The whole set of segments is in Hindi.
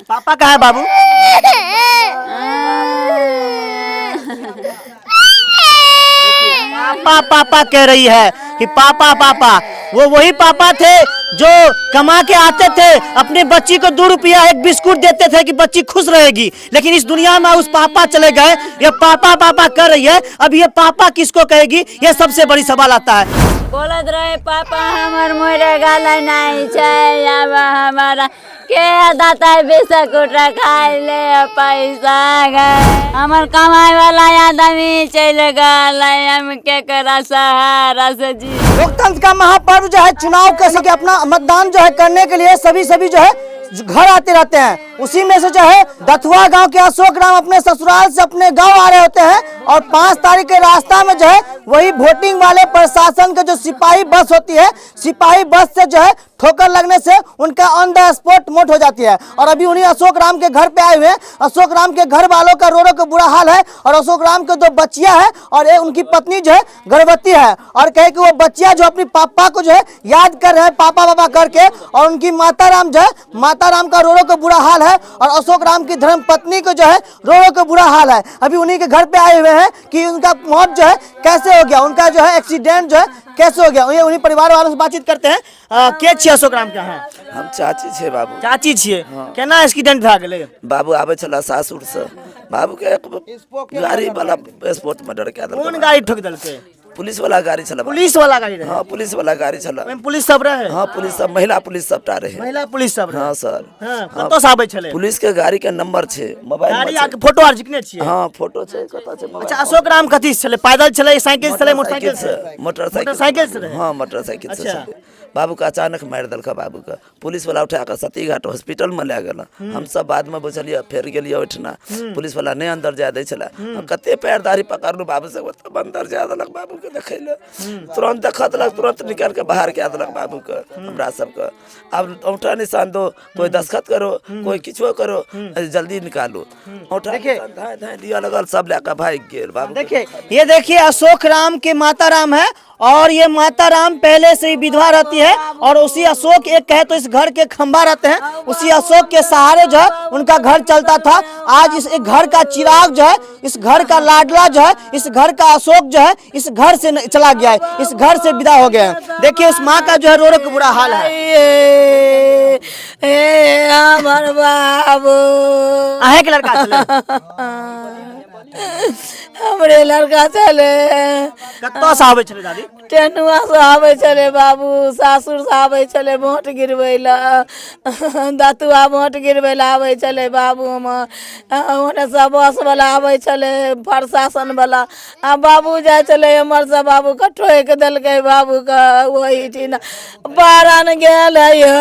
पापा कहाँ है बाबू? पापा पापा कह रही है कि पापा पापा। वो वही पापा थे जो कमा के आते थे, अपनी बच्ची को 2 रुपया 1 बिस्कुट देते थे कि बच्ची खुश रहेगी। लेकिन इस दुनिया में उस पापा चले गए। ये पापा पापा कर रही है, अब ये पापा किसको कहेगी? ये सबसे बड़ी सवाल आता है। बोलत रहे पापा हमर मोरे गाला नहीं छै, अब हमारा के दाता बिस्कुट खाए ले पैसा गए। हमर कमाए वाला आदमी चल गए, हम के करा सहारा से जी। लोकतंत्र का महापर्व जो है, चुनाव कैसे कि अपना मतदान जो है करने के लिए सभी जो है घर आते रहते हैं। उसी में से जो है दथुआ गांव के अशोक राम अपने ससुराल से अपने गांव आ रहे होते हैं और 5 तारीख के रास्ता में जो है वही वोटिंग वाले प्रशासन के जो सिपाही बस होती है, सिपाही बस से जो है ठोकर लगने से उनका ऑन द स्पॉट मौत हो जाती है। और अभी उन्हीं अशोक राम के घर पे आए हुए हैं। अशोक राम के घर वालों का रो के बुरा हाल है और अशोक राम के 2 बच्चियां हैं और उनकी पत्नी जो है गर्भवती है और कहे कि वो बच्चियां जो अपनी पापा को जो है याद कर रहे हैं पापा पापा करके, और उनकी माता राम जो है, माता राम का रो के बुरा हाल है और अशोक राम की धर्म पत्नी को जो है रो के बुरा हाल है। अभी उन्हीं के घर पे आए हुए हैं कि उनका मौत जो है कैसे हो गया, उनका जो है एक्सीडेंट जो है कैसे हो गया। ये उन्हीं परिवार वालों से बातचीत करते हैं। के छियै अशोक राम? क्या है? हम चाची छे बाबू। चाची छियै। केना एक्सीडेंट भए गेलै? बाबू आबे छला सासुर से, बाबू के गाड़ी वाला स्पॉट में डर के देलकै। कौन गाड़ी ठोक देलकै? पुलिस वाला गाड़ी छला। पुलिस वाला गाड़ी रहे? हाँ पुलिस वाला गाड़ी छला। पुलिस सब रहे? हाँ पुलिस सब, महिला पुलिस सबटा रहे। महिला पुलिस सब रहे? हाँ सर। कतौ से आबै छले? पुलिस के गाड़ी के नंबर छे, मोबाइल गाड़ी आके फोटो आर जिकने छियै? हाँ फोटो छे, कता छे। अच्छा अशोक राम कथि से छले? पैदल छले, साइकिल से छले, मोटरसाइकिल से? मोटरसाइकिल से रहे? हाँ मोटरसाइकिल से अच्छा। छले। बाबू का अचानक मार देलका बाबू का। पुलिस वाला उठा के सती घाट हॉस्पिटल में ले गेल। हम सब बाद में बुझलिए, फिर गेलिए ओठना। पुलिस वाला नहीं अंदर जा दे छला। कते पैरदारी पकड़लू बाबू से, तब अंदर जा देलक बाबू के देखैले। तुरंत देखा देलक, तुरंत निकाल के बाहर के देलक बाबू के, हमरा सबके। अब औंठा निशान दो, कोई दस्तखत करो, कोई किछो करो, जल्दी निकालो। औंठा निशान धाय धाय दिया लगल, सब लेकर भाग गेल बाबू। देखिए ये देखिए अशोक राम के माता राम है और ये माता राम पहले से ही विधवा रहती है और उसी अशोक एक कहे तो इस घर के खंभा रहते हैं, उसी अशोक के सहारे जो है उनका घर चलता था। आज इस एक घर का चिराग जो है, इस घर का लाडला जो है, इस घर का अशोक जो है इस घर से चला गया है, इस घर से विदा हो गया है। देखिए उस माँ का जो है रो के बुरा हाल है। हमर बाबू आहे के लड़का चले? हमरे लड़का चले। कत्तो से आबै छले दादी? टेनुआ से आबै छले बाबू, सासुर से आबै छले वोट गिरबै ला, दतुआ वोट गिरबै ला आबै छले बाबू। ओने से बस वाला आबै छले, प्रशासन वाला। आ बाबू जाय छले हमर से, बाबू के ठोक देलकै बाबू का वही ठिना बारन गेल यो।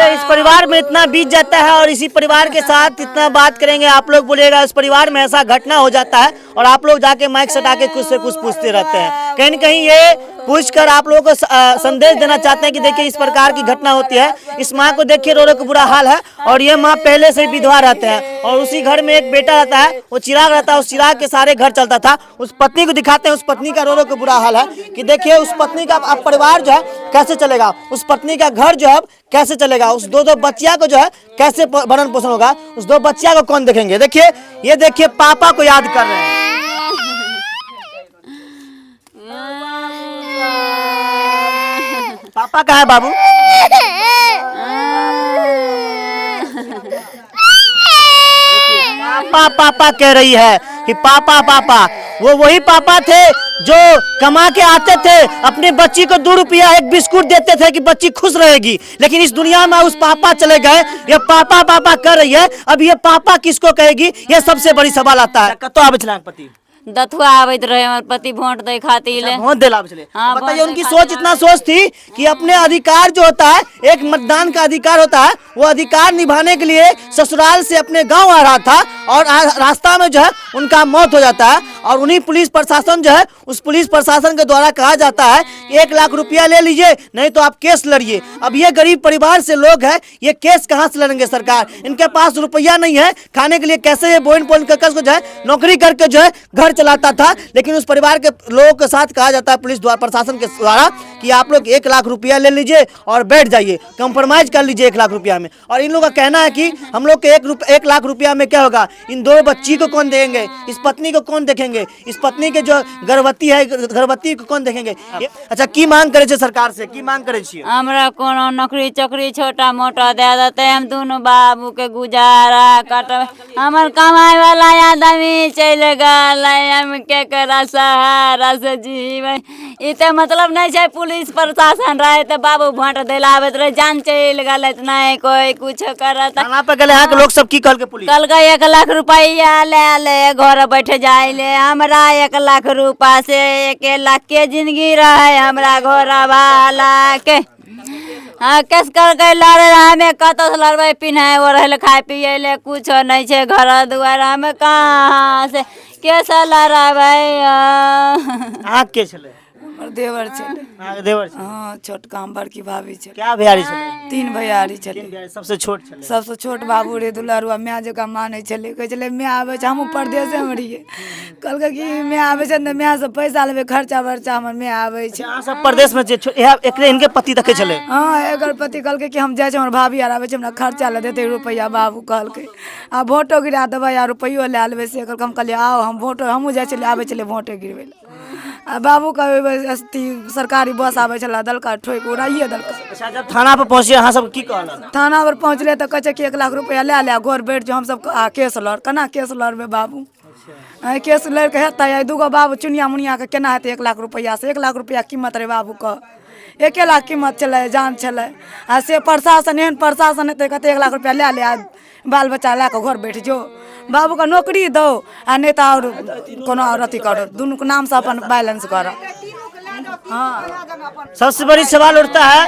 इस परिवार में इतना बीत जाता है और इसी परिवार के साथ इतना बात करेंगे। आप लोग बोलिएगा इस परिवार में ऐसा घटना हो जाता है और आप लोग जाके माइक सटा के कुछ से कुछ पूछते रहते हैं। कहीं न कहीं ये पूछकर आप लोगों को संदेश देना चाहते हैं कि देखिए इस प्रकार की घटना होती है। इस माँ को देखिए रो के बुरा हाल है और ये माँ पहले से विधवा रहते हैं और उसी घर में एक बेटा रहता है, वो चिराग रहता है, उस चिराग के सारे घर चलता था। उस पत्नी को दिखाते हैं, उस पत्नी का रो के बुरा हाल है कि देखिए उस पत्नी का अब परिवार जो है कैसे चलेगा, उस पत्नी का घर जो है कैसे चलेगा, उस 2 बच्चियां को जो है कैसे भरण पोषण होगा, उस 2 बच्चियां को कौन देखेंगे। देखिए ये देखिए पापा को याद कर रहे हैं। पापा कहाँ है बाबू? पापा पापा कह रही है कि पापा पापा। वो वही पापा थे जो कमा के आते थे, अपनी बच्ची को 2 रुपया 1 बिस्कुट देते थे कि बच्ची खुश रहेगी। लेकिन इस दुनिया में उस पापा चले गए। ये पापा पापा कर रही है, अब ये पापा किसको कहेगी? ये सबसे बड़ी सवाल आता है। कतो आबै छलाह पति? दथुआ आबैत रहे हमर पति वोट दे खातिर। वोट देला आबै छले? हाँ, बताइए उनकी सोच इतना सोच थी कि अपने अधिकार जो होता है, एक मतदान का अधिकार होता है, वो अधिकार निभाने के लिए ससुराल से अपने गांव आ रहा था और रास्ता में जो है उनका मौत हो जाता है। और उन्हीं पुलिस प्रशासन जो है, उस पुलिस प्रशासन के द्वारा कहा जाता है 1 लाख रुपया ले लीजिए, नहीं तो आप केस लड़िए। अब ये गरीब परिवार से लोग हैं, ये केस कहाँ से लड़ेंगे सरकार? इनके पास रुपया नहीं है खाने के लिए, कैसे ये बोइन पोइन कर जो है नौकरी करके जो है घर चलाता था। लेकिन उस परिवार के लोगों के साथ कहा जाता है पुलिस द्वारा, प्रशासन के द्वारा, कि आप लोग 1 लाख रुपया ले लीजिए और बैठ जाइए, कंप्रोमाइज कर लीजिए 1 लाख रुपया में। और इन लोगों का कहना है कि हम लोग के 1 लाख रुपया में क्या होगा, इन 2 बच्ची को कौन देंगे, इस पत्नी को कौन देखेंगे, इस पत्नी के जो गर्भवती है, गर्भवती को कौन देखेंगे। अच्छा, की मांग करे छे सरकार से, की मांग करे छियै? हमरा कोनो नौकरी चोकरी छोटा मोटा दे देते, हम दोनों बाबू के गुजारा कटब। हमर कमाई वाला आदमी चल गल, हम केकरा सहारा से जीवे। इते मतलब नहीं है पुलिस प्रशासन रहे तो बाबू भोट दिलावत रहे, जान चल गल, नहीं कोई कुछ करत। थाना पे गले यहाँ के लोग सब की कल के पुलिस कल का 1 लाख रुपया ले घर बैठ जाए ले। हमरा 1 लाख रुपया से 1 लाख के जिंदगी रहे, हमरा घर वाला के केस कर के लड़े हमें कत से लड़बे, पिन्हे ओढ़े खाए पिए ले कुछ नहीं है, घर दुआर हमें कहाँ से केस लड़बे। आँख के छले? हमर देवर छले। अहाँ के देवर छले? हाँ, छोटका हम बड़की भाभी छले। क्या भैयारी छले? 3 भैयारी छले। 3 भैयारी, सबसे छोट छले? सबसे छोट बाबू रे दुलारुआ माय जका माने छले, कहे छले माय आवे छ, हम परदेश में रहिए, कहलकै कि माय आवे छ त माय से पैसा लेबे, खर्चा वर्चा हमर माय आवे छ। अहाँ सब प्रदेश में एकरे इनके पति तक छले? हाँ, एकर पति कहलकै कि हम जाय छ, हमर भाभी आर आवे छ, हमरा खर्चा ले देते रुपया। बाबू कहलकै आ वोटो गिरा देबै आ रुपयो ले लेबै, से कहलकै। हम कहलिए आओ, हम वोटो हमहूँ जाय छलिए, आबै छलिए वोटे गिरबै ले। आ बाबू कहबै सरकारी बस आबै छला, दलका ठोक उड़ाइए दलका। अच्छा, जब थाना पर पहुँचे अहाँ सब की कहलन? थाना पर पहुँचले तो कहे कि 1 लाख रुपया ले घर बैठ जो, हम सब केस लड़। केना केस लड़बे बाबू? केस लड़ के हेतै? 2 बाबू चुनिया मुनिया के केना हेतै 1 लाख रुपया से? 1 लाख रुपया कीमत रे बाबू का, 1 लाख कीमत चले, जान चले। आ से प्रशासन, एहन प्रशासन हेतै कहते 1 लाख रुपया ले आ, बाल बच्चा ला के घर बैठ जो। बाबू का नौकरी दो आ नेता और कोनो और अथी करो, दोनों के नाम से अपन बैलेंस करो। हाँ, सबसे बड़ी सवाल उठता है,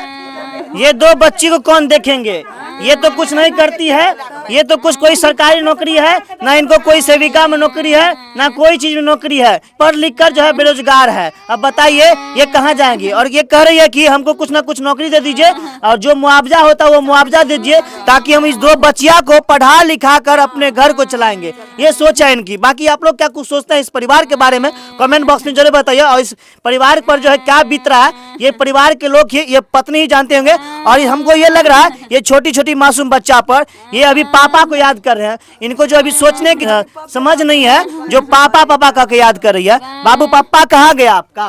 ये 2 बच्ची को कौन देखेंगे? ये तो कुछ नहीं करती है, ये तो कुछ कोई सरकारी नौकरी है, ना इनको कोई सेविका में नौकरी है, ना कोई चीज में नौकरी है, पढ़ लिख कर जो है बेरोजगार है। अब बताइए ये कहाँ जाएंगी? और ये कह रही है कि हमको कुछ ना कुछ नौकरी दे दीजिए और जो मुआवजा होता है वो मुआवजा दीजिए, ताकि हम इस 2 बच्चिया को पढ़ा लिखा कर अपने घर को चलाएंगे। ये सोच है इनकी। बाकी आप लोग क्या कुछ सोचते हैं इस परिवार के बारे में, कमेंट बॉक्स में जरूर बताइए। और इस परिवार पर जो है क्या बीत रहा है, ये परिवार के लोग ही, ये पत्नी ही जानते होंगे। और हमको ये लग रहा है ये छोटी छोटी मासूम बच्चा पर ये अभी पापा को याद कर रहे हैं। इनको जो अभी सोचने की समझ नहीं है, जो पापा पापा का के याद कर रही है। बाबू पापा कहाँ गया आपका?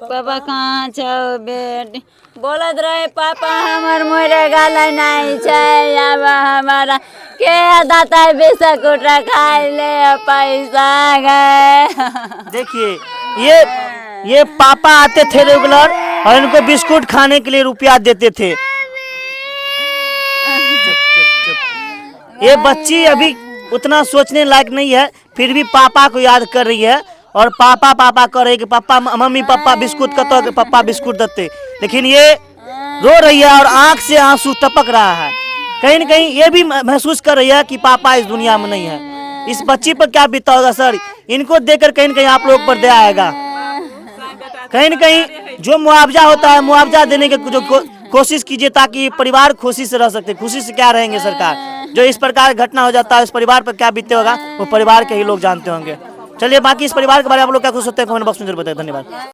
पापा कहाँ छो बेटी? बोलत रहे पापा हमर मोरे गाले नहीं छै, अब हमारा के दाता बिस्कुट खाए ले पैसा गए। देखिए ये पापा आते थे रेगुलर और इनको बिस्कुट खाने के लिए रुपया देते थे। ये बच्ची अभी उतना सोचने लायक नहीं है, फिर भी पापा को याद कर रही है और पापा पापा कर रही है कि पापा, मम्मी पापा बिस्कुट कतो के पापा बिस्कुट देते। लेकिन ये रो रही है और आंख से आंसू टपक रहा है। कहीं न कहीं ये भी महसूस कर रही है कि पापा इस दुनिया में नहीं है। इस बच्ची पर क्या बीता होगा सर? इनको देखकर कहीं न कहीं आप लोग पर दया आएगा। कहीं न कहीं जो मुआवजा होता है, मुआवजा देने के जो कोशिश कीजिए, ताकि परिवार खुशी से रह सकते। खुशी से क्या रहेंगे सरकार? जो इस प्रकार घटना हो जाता है, इस परिवार पर क्या बीते होगा वो परिवार के ही लोग जानते होंगे। चलिए, बाकी इस परिवार के बारे में आप लोग क्या कुछ सोचते हैं कमेंट बॉक्स में जरूर बताएं। धन्यवाद।